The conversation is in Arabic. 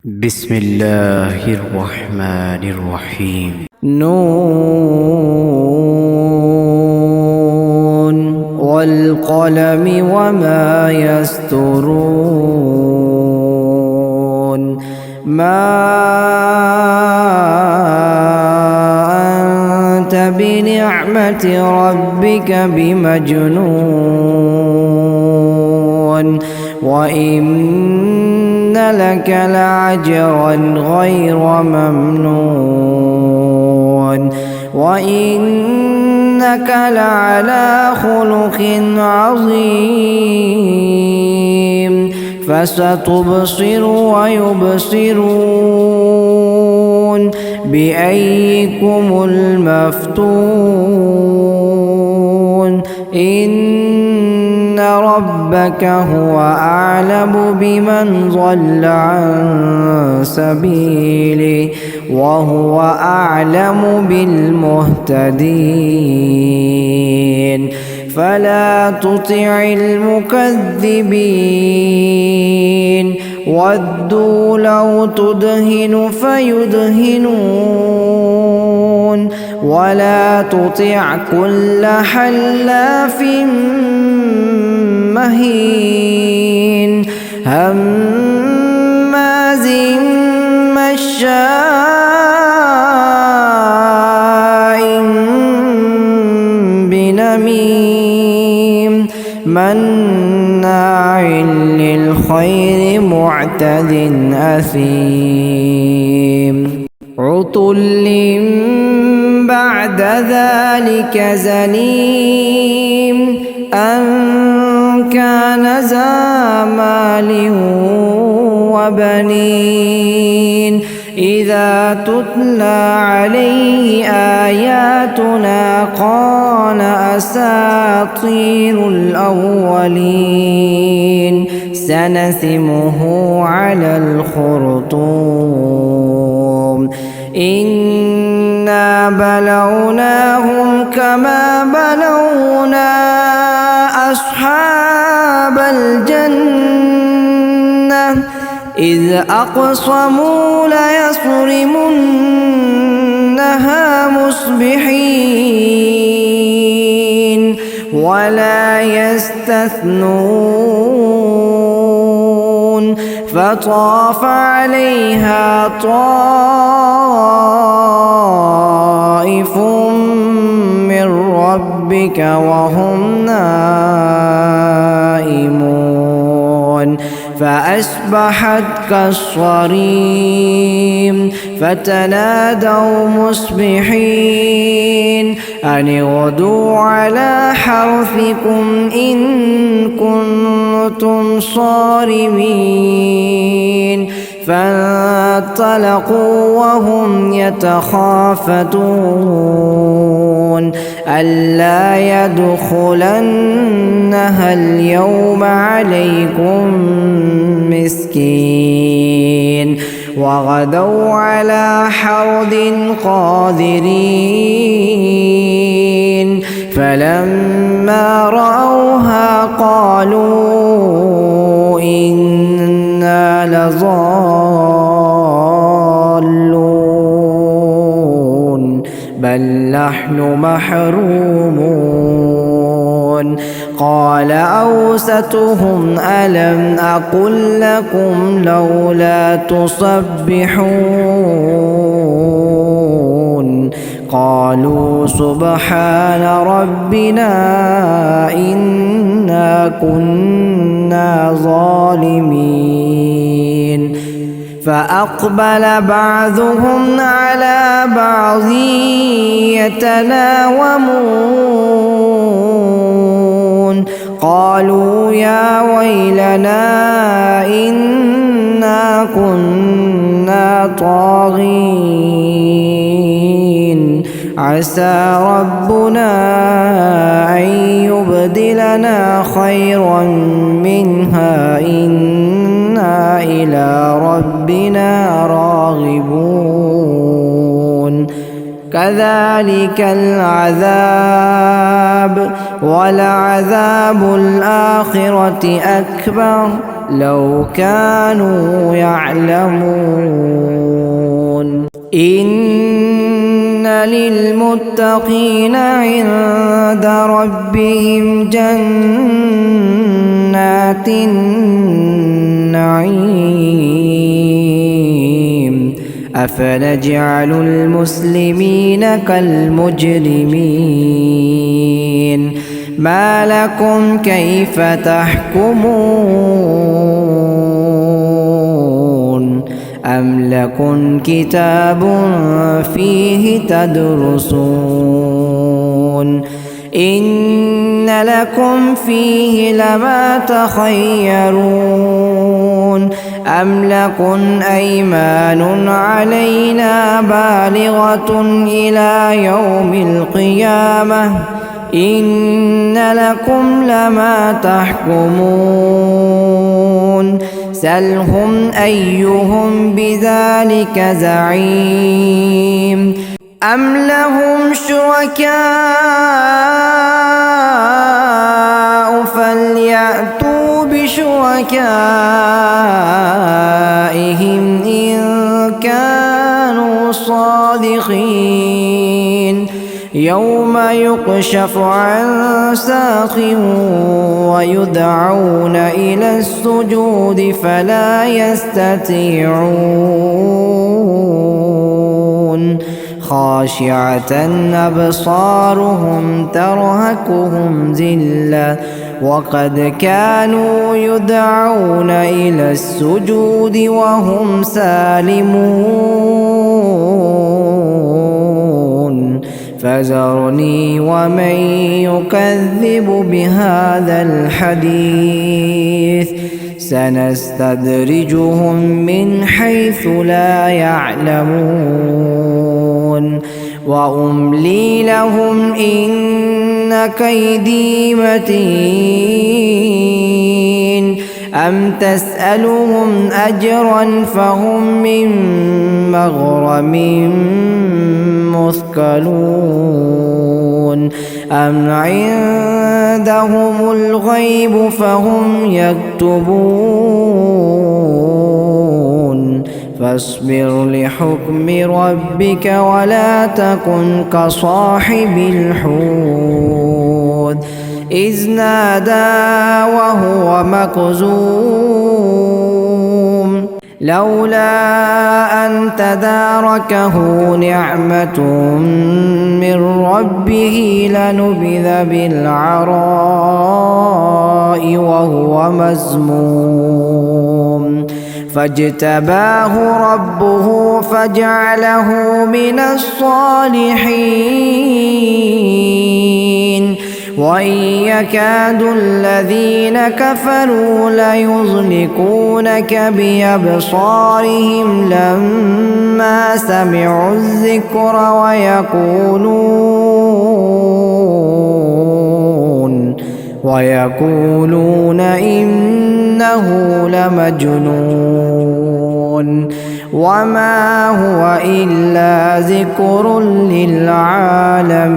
بسم الله الرحمن الرحيم. نون والقلم وما يسطرون. ما أنت بنعمة ربك بمجنون وإن لك لأجرا غير ممنون وإنك لعلى خلق عظيم. فستبصر ويبصرون بأيكم المفتون. إن ربك هو أعلم بمن ضل عن سبيله وهو أعلم بالمهتدين. فلا تطع المكذبين ودوا لو تدهن فيدهنون ولا تطع كل حلاف مهين هماز مشاء بنميم مناع للخير معتد أثيم عتل بعد ذلك زنيم أن كان ذا مال وبنين. إذا تتلى عليه آياتنا قال أساطير الأولين سنسمه على الخرطوم. إنا بلوناهم كما بلونا أصحاب الجنة إذ أقسموا ليصرمنها مصبحين ولا يستثنون. فطاف عليها طائف من ربك وهم نائمون فأصبحت كالصريم. فتنادوا مصبحين أن اغدوا على حرثكم إن كنتم صارمين. فانطلقوا وهم يتخافتون ألا يدخلنها اليوم عليكم مسكين. وغدوا على حرد قادرين فلما رأوها قالوا إنا لضالون بل نحن محرومون. قال أوسطهم ألم أقل لكم لولا تسبحون قالوا سبحان ربنا إنا كنا ظالمين. فأقبل بعضهم على بعض يتلاومون قالوا يا ويلنا إنا كنا طاغين عسى ربنا أن يبدلنا خيرا منها إنا إلى ربنا راغبون. كذلك العذاب ولعذاب الآخرة أكبر لو كانوا يعلمون إن للمتقين عند ربهم جنات النعيم أفنجعل المسلمين كالمجرمين ما لكم كيف تحكمون أم لكم كتاب فيه تدرسون إن لكم فيه لما تخيرون أم لكم أيمان علينا بالغة إلى يوم القيامة إن لكم لما تحكمون سلهم أيهم بذلك زعيم أم لهم شركاء فليأتوا بشركائهم إن كانوا صادقين يوم يكشف عن ساق ويدعون إلى السجود فلا يستطيعون خاشعة أبصارهم ترهقهم ذلة وقد كانوا يدعون إلى السجود وهم سالمون فذرني ومن يكذب بهذا الحديث سنستدرجهم من حيث لا يعلمون وأملي لهم إن كيدي متين أم تسألهم أجرا فهم من مغرم مثقلون أم عندهم الغيب فهم يكتبون فاصبر لحكم ربك ولا تكن كصاحب الحوت إذ نادى وهو مكظوم لولا أن تداركه نعمة من ربه لنبذ بالعراء وهو مذموم فاجتباه ربه فجعله من الصالحين وإن يكاد الذين كفروا ليزلقونك بأبصارهم لما سمعوا الذكر ويقولون إنه لمجنون وما هو إلا ذكر للعالمين.